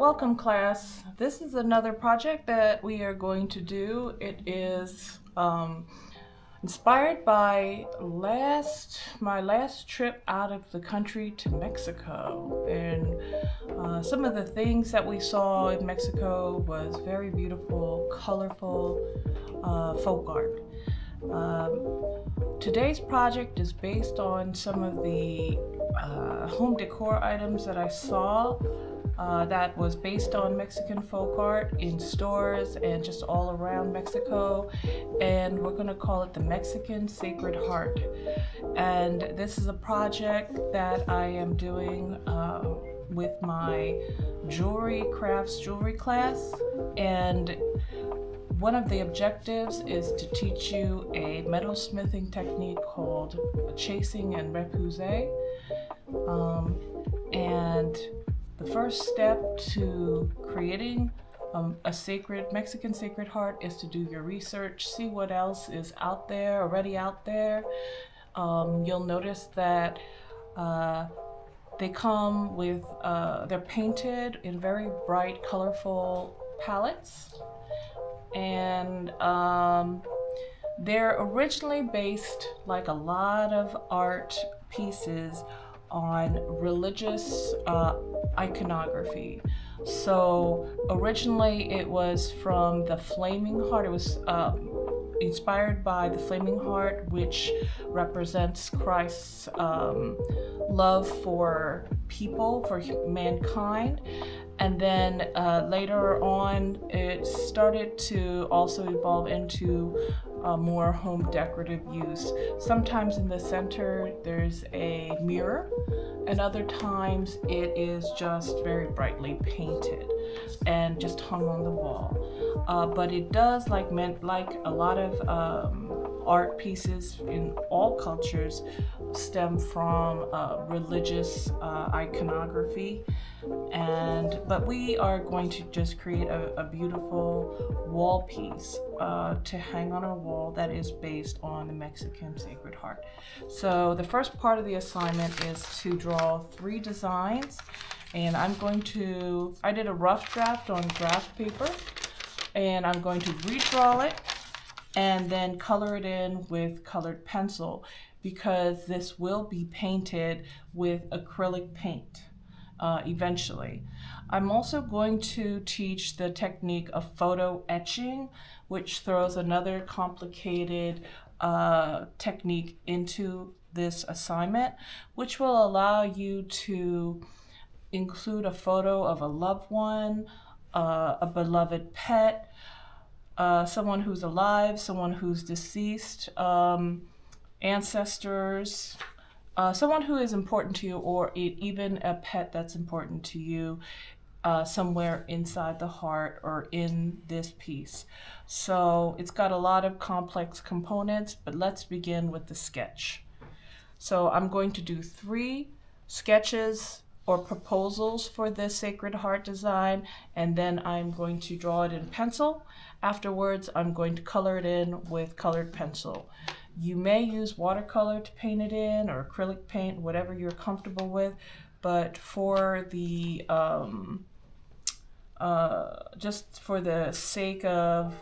Welcome, class. This is another project that we are going to do. It is inspired by my last trip out of the country to Mexico. And some of the things that we saw in Mexico was very beautiful, colorful folk art. Today's project is based on some of the home decor items that I saw that was based on Mexican folk art in stores and just all around Mexico, and we're going to call it the Mexican Sacred Heart. And this is a project that I am doing with my jewelry class, and one of the objectives is to teach you a metalsmithing technique called chasing and repoussé. And the first step to creating a Mexican sacred heart is to do your research, see what else is already out there. You'll notice that they come with, they're painted in very bright, colorful palettes. And they're originally based, like a lot of art pieces, on religious iconography. So originally it was from the Flaming Heart. It was inspired by the Flaming Heart, which represents Christ's love for people, for mankind. And then later on, it started to also evolve into more home decorative use. Sometimes in the center, there's a mirror, and other times it is just very brightly painted and just hung on the wall. But it does, like a lot of art pieces in all cultures, stem from religious iconography. But we are going to just create a beautiful wall piece to hang on our wall that is based on the Mexican Sacred Heart. So the first part of the assignment is to draw 3 designs, and I did a rough draft on graph paper, and I'm going to redraw it and then color it in with colored pencil, because this will be painted with acrylic paint eventually. I'm also going to teach the technique of photo etching, which throws another complicated technique into this assignment, which will allow you to include a photo of a loved one, a beloved pet, someone who's alive, someone who's deceased, ancestors, someone who is important to you, or even a pet that's important to you, somewhere inside the heart or in this piece. So it's got a lot of complex components, but let's begin with the sketch. So I'm going to do 3 sketches or proposals for this Sacred Heart design, and then I'm going to draw it in pencil. Afterwards, I'm going to color it in with colored pencil. You may use watercolor to paint it in, or acrylic paint, whatever you're comfortable with, but for the just for the sake of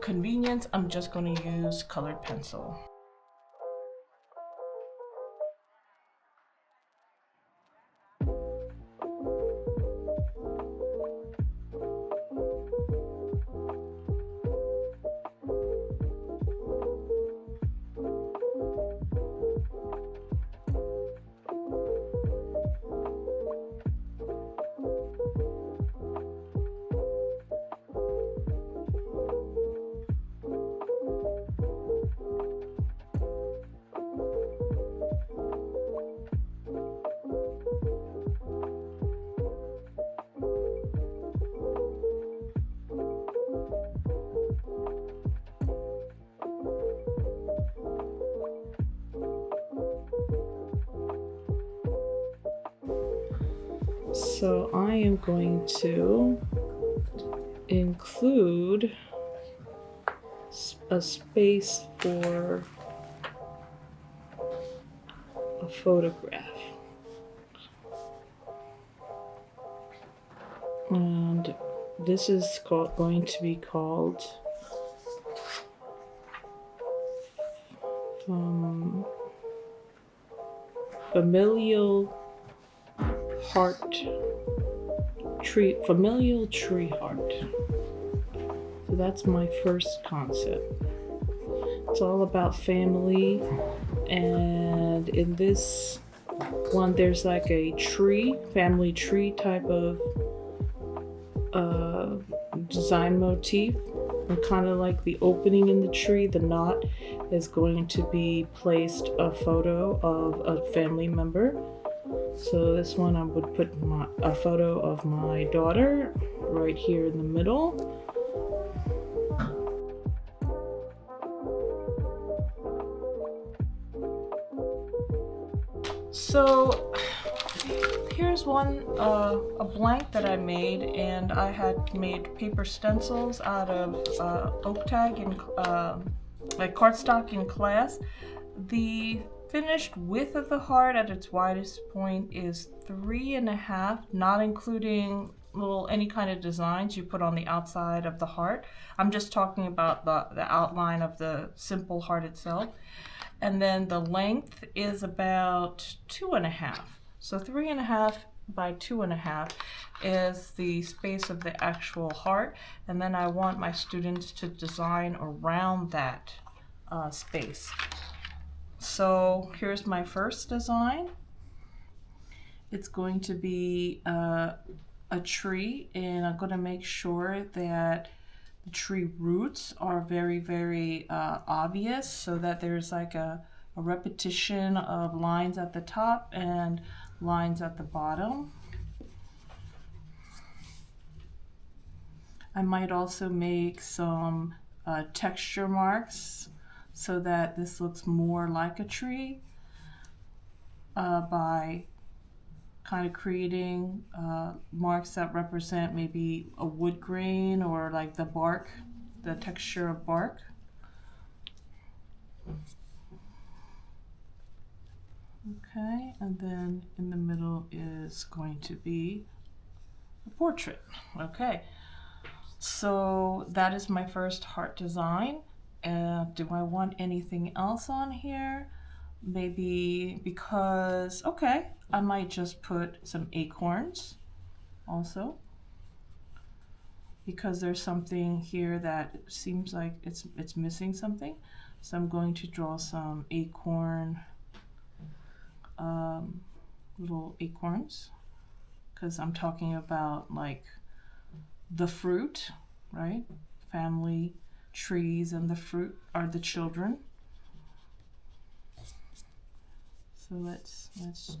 convenience, I'm just going to use colored pencil. So I am going to include a space for a photograph. And this is going to be called familial tree heart. So that's my first concept. It's all about family, and in this one there's like a family tree type of design motif, and kind of like the opening in the tree, the knot is going to be placed a photo of a family member. So this one I would put a photo of my daughter right here in the middle. So here's one, a blank that I made, and I had made paper stencils out of oak tag and like cardstock in class. The finished width of the heart at its widest point is 3.5, not including any kind of designs you put on the outside of the heart. I'm just talking about the outline of the simple heart itself. And then the length is about 2.5. So 3.5 by 2.5 is the space of the actual heart. And then I want my students to design around that space. So here's my first design. It's going to be a tree, and I'm going to make sure that the tree roots are very, very obvious, so that there's like a repetition of lines at the top and lines at the bottom. I might also make some texture marks so that this looks more like a tree by kind of creating marks that represent maybe a wood grain or like the bark, the texture of bark. Okay, and then in the middle is going to be a portrait. Okay, so that is my first heart design. Do I want anything else on here? Maybe because, okay, I might just put some acorns also, because there's something here that seems like it's missing something. So I'm going to draw some acorn, little acorns, because I'm talking about like the fruit, right? Family trees, and the fruit are the children. So let's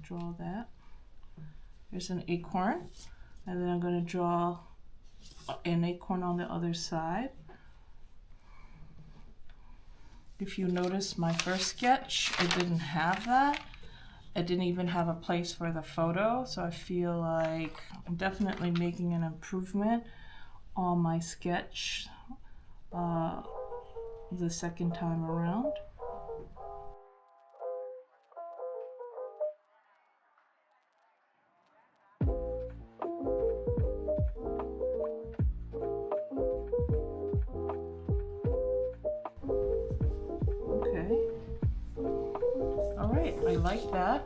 draw that. There's an acorn, and then I'm going to draw an acorn on the other side. If you notice my first sketch, it didn't have that. It didn't even have a place for the photo, so I feel like I'm definitely making an improvement on my sketch the second time around. Okay. All right, I like that.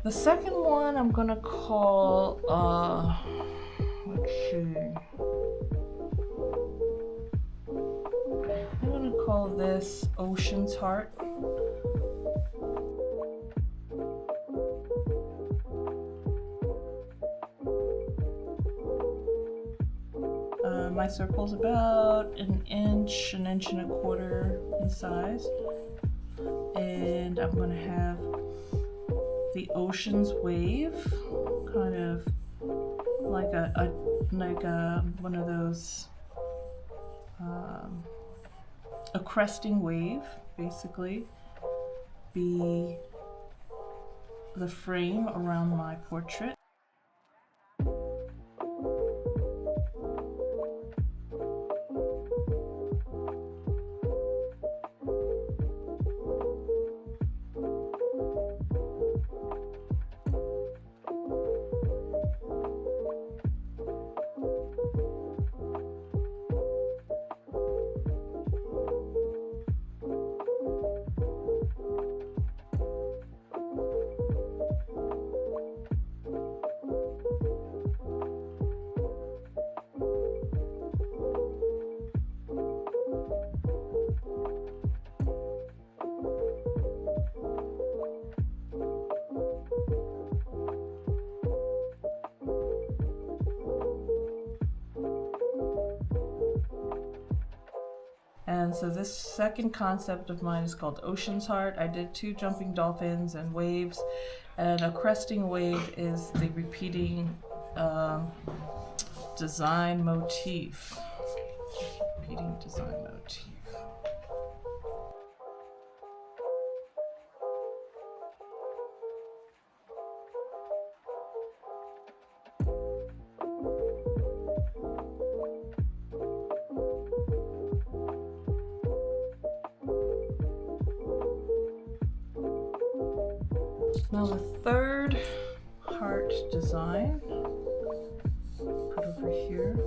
The second one I'm gonna call, let's see. I'm gonna call this Ocean's Heart. My circle's about an inch and a quarter in size. And I'm gonna have the ocean's wave, kind of like one of those, a cresting wave, basically, be the frame around my portrait. And so this second concept of mine is called Ocean's Heart. I did 2 jumping dolphins and waves, and a cresting wave is the repeating design motif. Repeating design motif. Now the third heart design, put over here.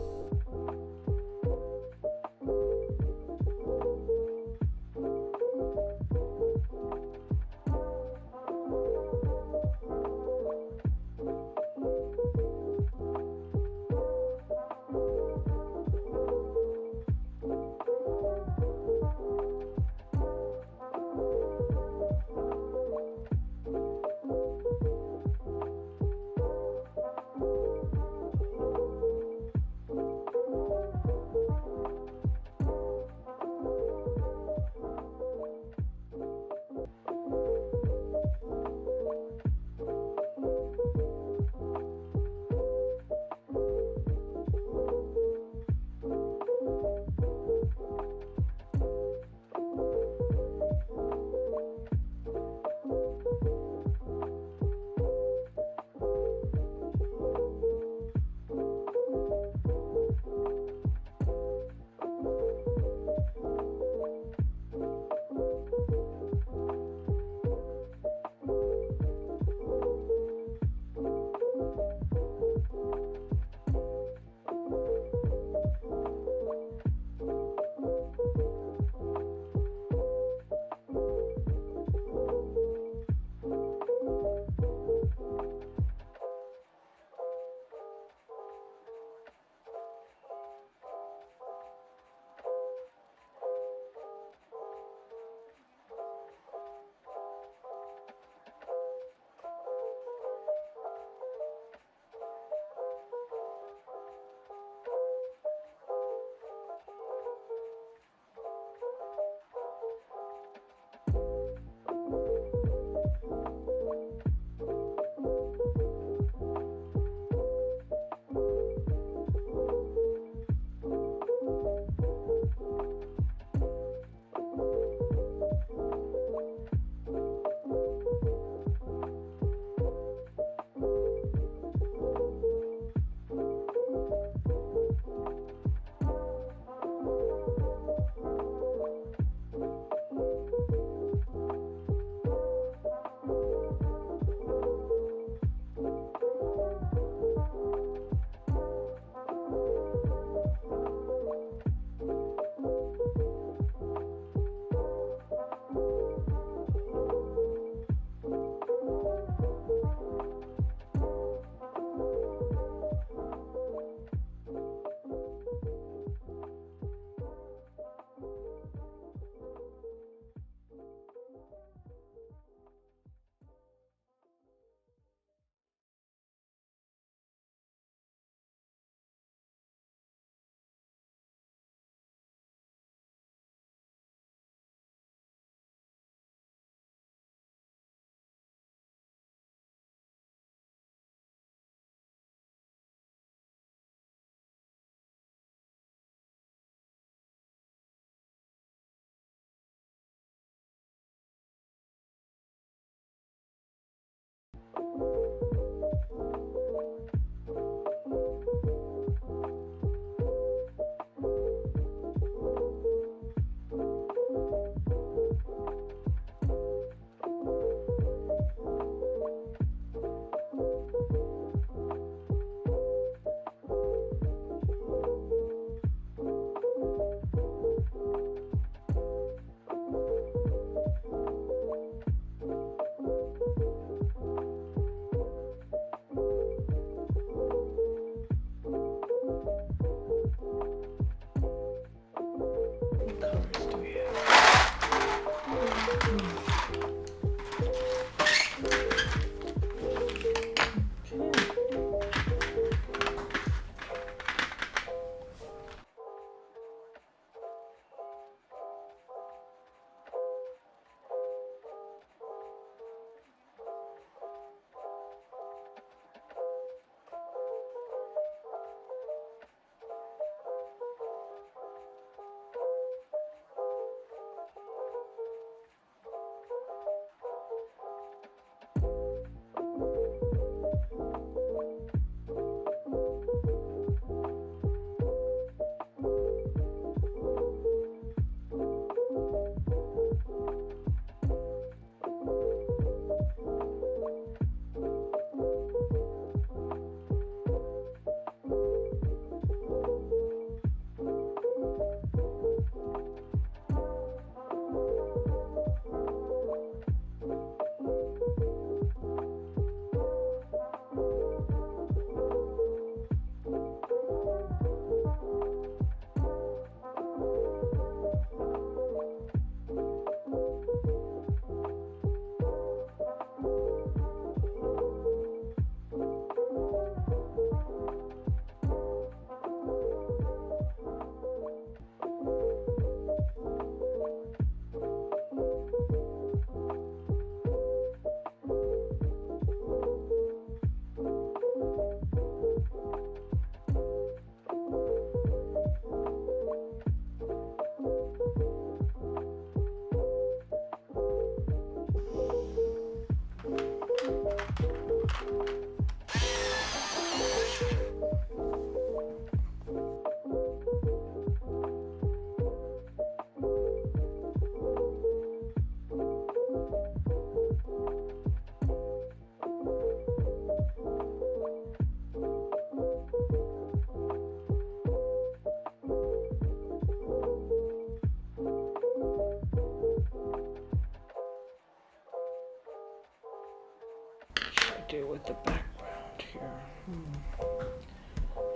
do with the background here?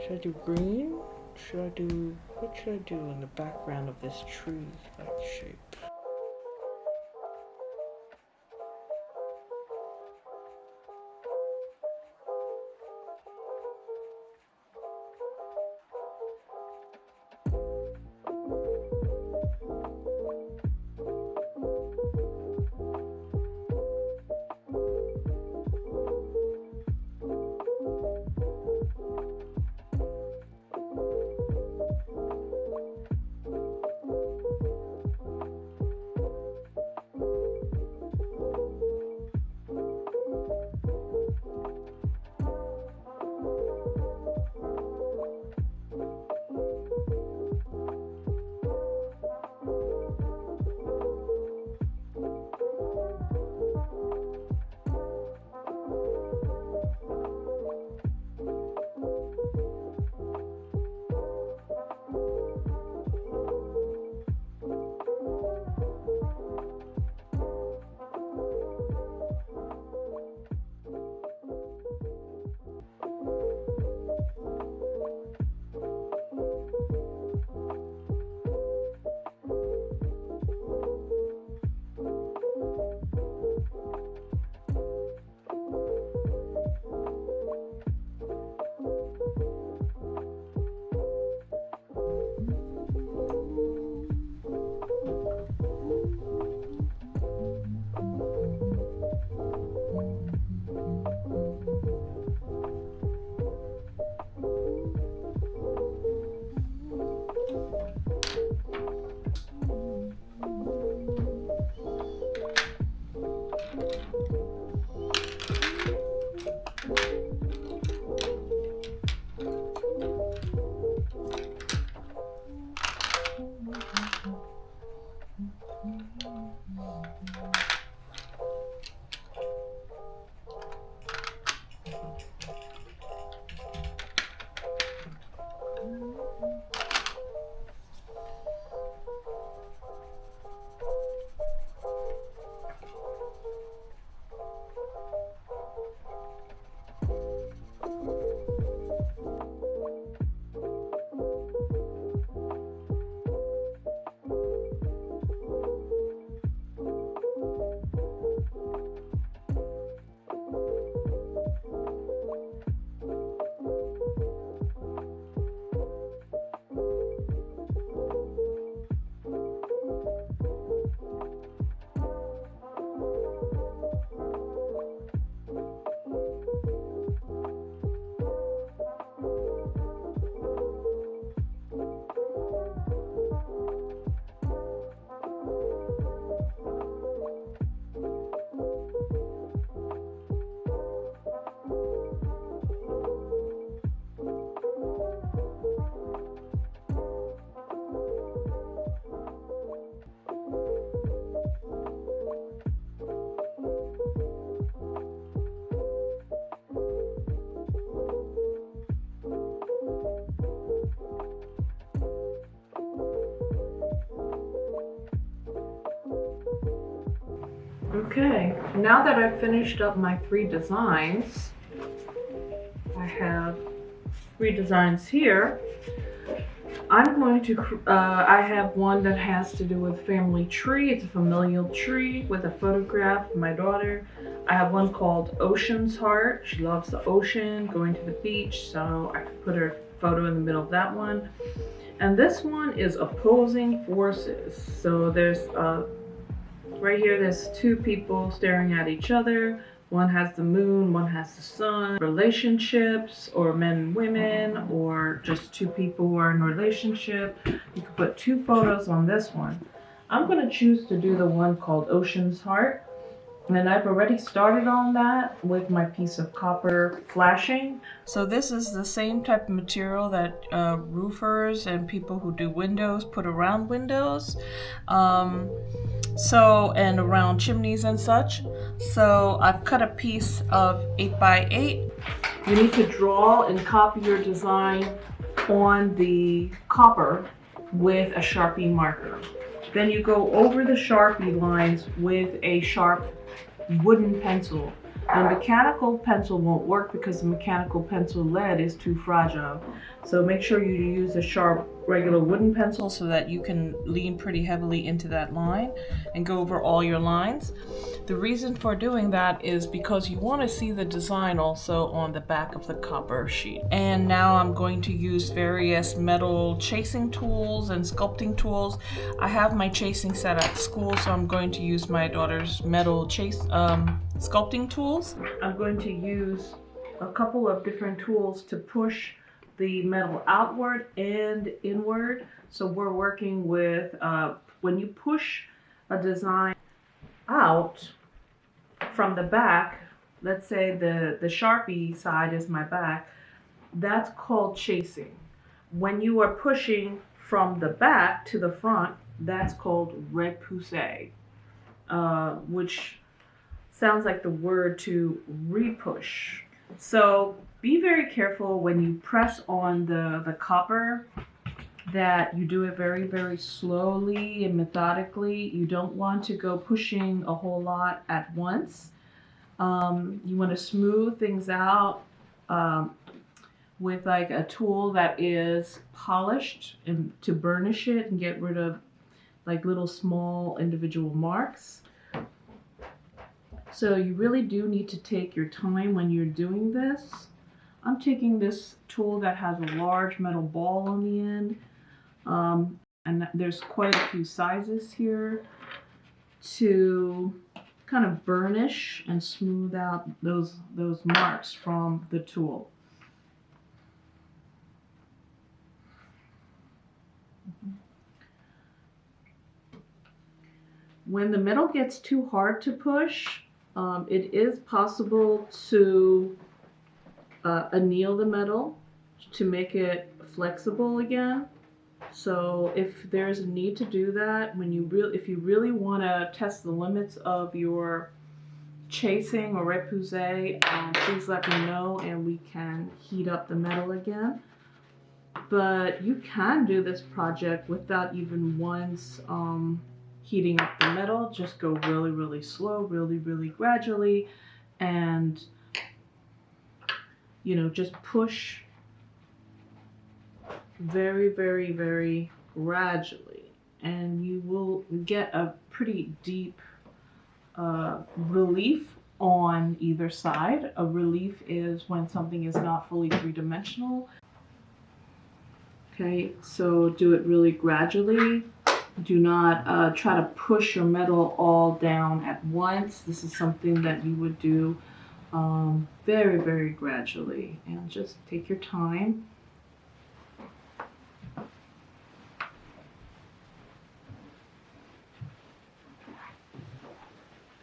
Should I do green? What should I do in the background of this tree-like shape? Okay, now that I've finished up my 3 designs, I have 3 designs here. I'm going to, I have one that has to do with family tree. It's a familial tree with a photograph of my daughter. I have one called Ocean's Heart. She loves the ocean, going to the beach, so I could put her photo in the middle of that one. And this one is Opposing Forces. So there's, right here, there's 2 people staring at each other. One has the moon, one has the sun. Relationships, or men and women, or just 2 people who are in a relationship. You can put 2 photos on this one. I'm going to choose to do the one called Ocean's Heart. And I've already started on that with my piece of copper flashing. So this is the same type of material that roofers and people who do windows put around windows. And around chimneys and such. So I've cut a piece of 8x8. You need to draw and copy your design on the copper with a Sharpie marker. Then you go over the Sharpie lines with a sharp wooden pencil. A mechanical pencil won't work because the mechanical pencil lead is too fragile. So make sure you use a sharp regular wooden pencil so that you can lean pretty heavily into that line and go over all your lines. The reason for doing that is because you want to see the design also on the back of the copper sheet. And now I'm going to use various metal chasing tools and sculpting tools. I have my chasing set at school, so I'm going to use my daughter's metal sculpting tools. I'm going to use a couple of different tools to push the metal outward and inward. So we're working with, when you push a design out from the back, let's say the Sharpie side is my back, that's called chasing. When you are pushing from the back to the front, that's called repoussé, which sounds like the word to repush. So be very careful when you press on the copper that you do it very, very slowly and methodically. You don't want to go pushing a whole lot at once. You want to smooth things out with like a tool that is polished and to burnish it and get rid of like little small individual marks. So you really do need to take your time when you're doing this. I'm taking this tool that has a large metal ball on the end. And there's quite a few sizes here to kind of burnish and smooth out those marks from the tool. When the metal gets too hard to push, it is possible to anneal the metal to make it flexible again. So if there's a need to do that, if you really want to test the limits of your chasing or repoussé, please let me know and we can heat up the metal again. But you can do this project without even once heating up the metal. Just go really, really slow, really, really gradually, and just push very, very, very gradually, and you will get a pretty deep relief on either side. A relief is when something is not fully three-dimensional. Okay, so do it really gradually. Do not try to push your metal all down at once. This is something that you would do very, very gradually, and just take your time.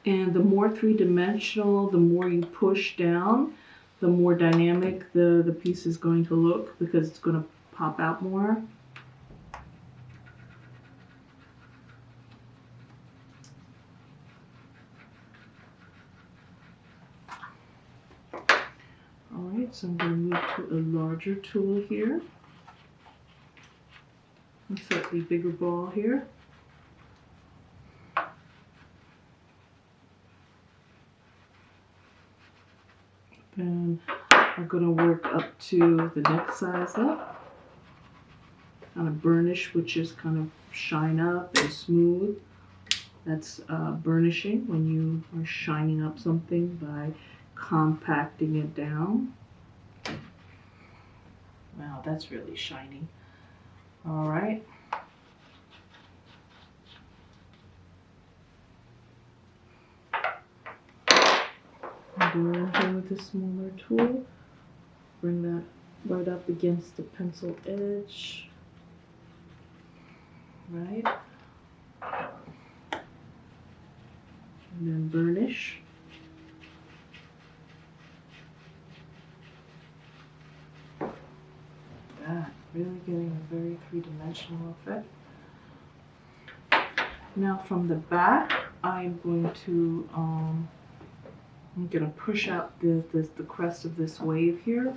And the more three-dimensional, the more you push down, the more dynamic the piece is going to look, because it's going to pop out more. Alright, so I'm going to move to a larger tool here. A slightly bigger ball here. Then I'm going to work up to the next size up. Kind of burnish, which is kind of shine up and smooth. That's burnishing, when you are shining up something by compacting it down. Wow, that's really shiny. All right. Go in here with a smaller tool. Bring that right up against the pencil edge. Right. And then burnish. That, really getting a very three-dimensional effect. Now from the back, I'm going to push out the crest of this wave here.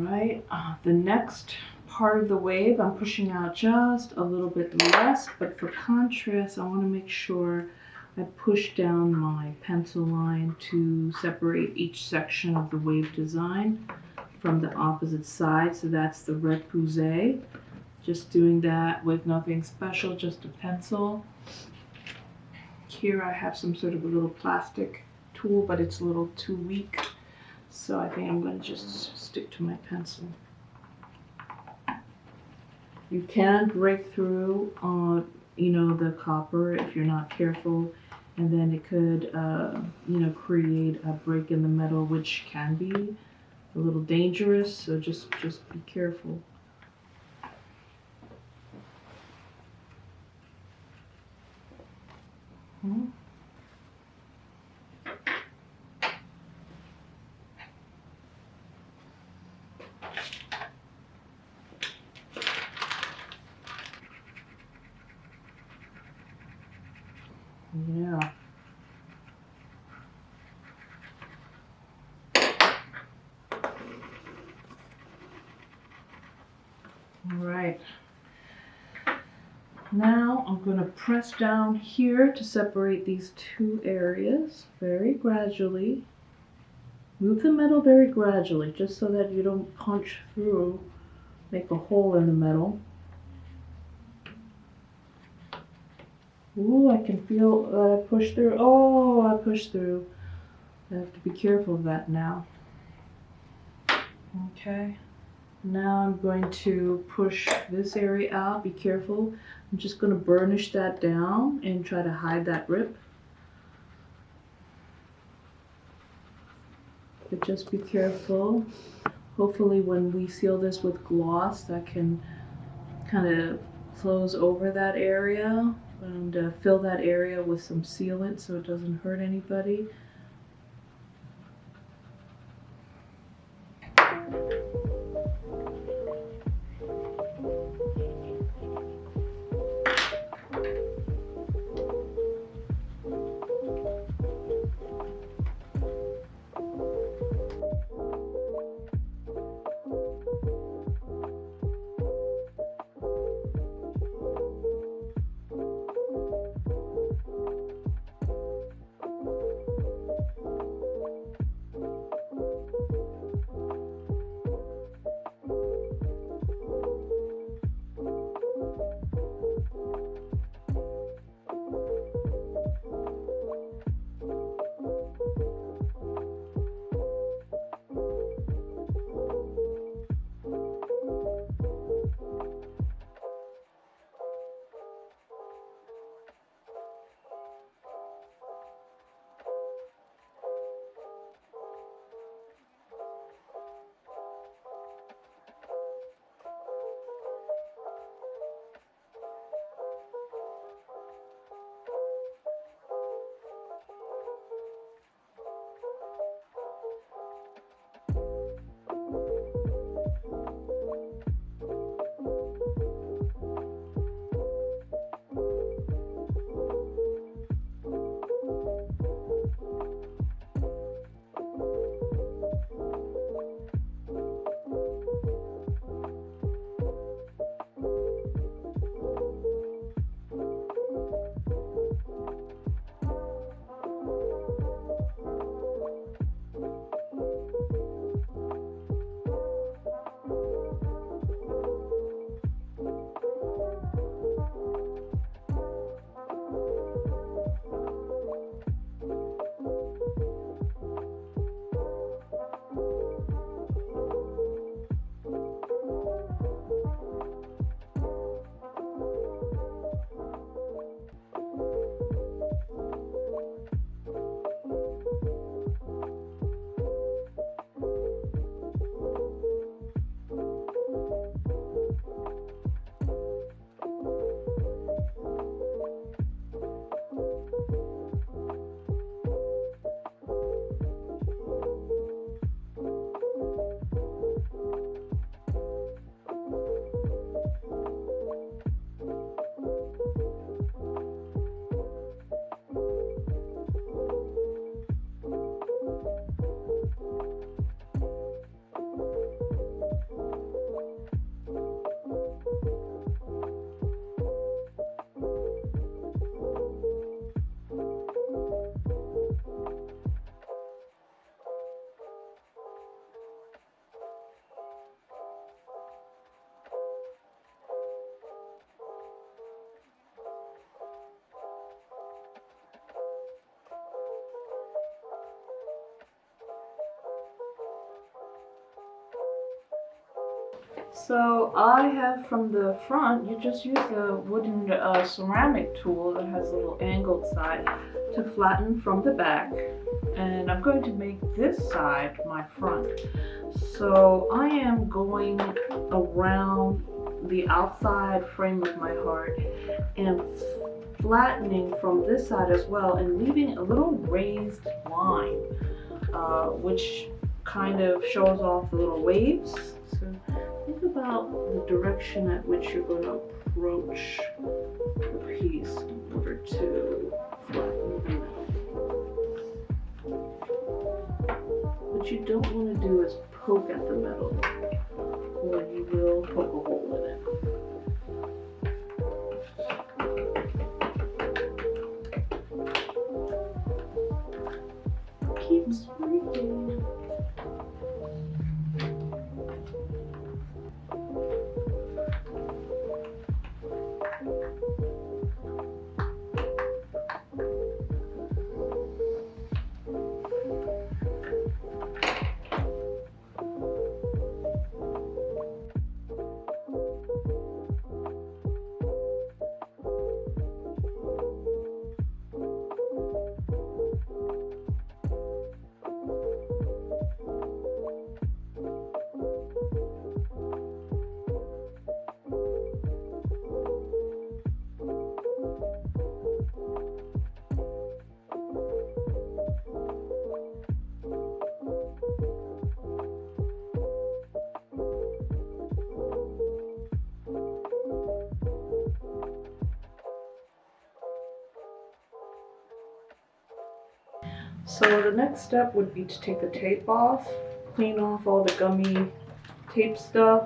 right, the next part of the wave, I'm pushing out just a little bit less, but for contrast, I want to make sure I push down my pencil line to separate each section of the wave design from the opposite side. So that's the red poussée. Just doing that with nothing special, just a pencil. Here I have some sort of a little plastic tool, but it's a little too weak. So I think I'm going to just stick to my pencil. You can break through the copper if you're not careful, and then it could create a break in the metal, which can be a little dangerous, so just be careful. Yeah. All right. Now I'm going to press down here to separate these two areas very gradually. Move the metal very gradually, just so that you don't punch through, make a hole in the metal. Ooh, I can feel that I push through. Oh, I pushed through. I have to be careful of that now. Okay. Now I'm going to push this area out. Be careful. I'm just going to burnish that down and try to hide that rip. But just be careful. Hopefully when we seal this with gloss, that can kind of close over that area and fill that area with some sealant so it doesn't hurt anybody. So I have from the front, you just use a wooden ceramic tool that has a little angled side to flatten from the back. And I'm going to make this side my front. So I am going around the outside frame of my heart and flattening from this side as well and leaving a little raised line, which kind of shows off the little waves. So think about the direction at which you're going to approach the piece in order to flatten the middle. What you don't want to do is poke at the metal, or you will poke a hole in it. Keep squeaking. So the next step would be to take the tape off, clean off all the gummy tape stuff,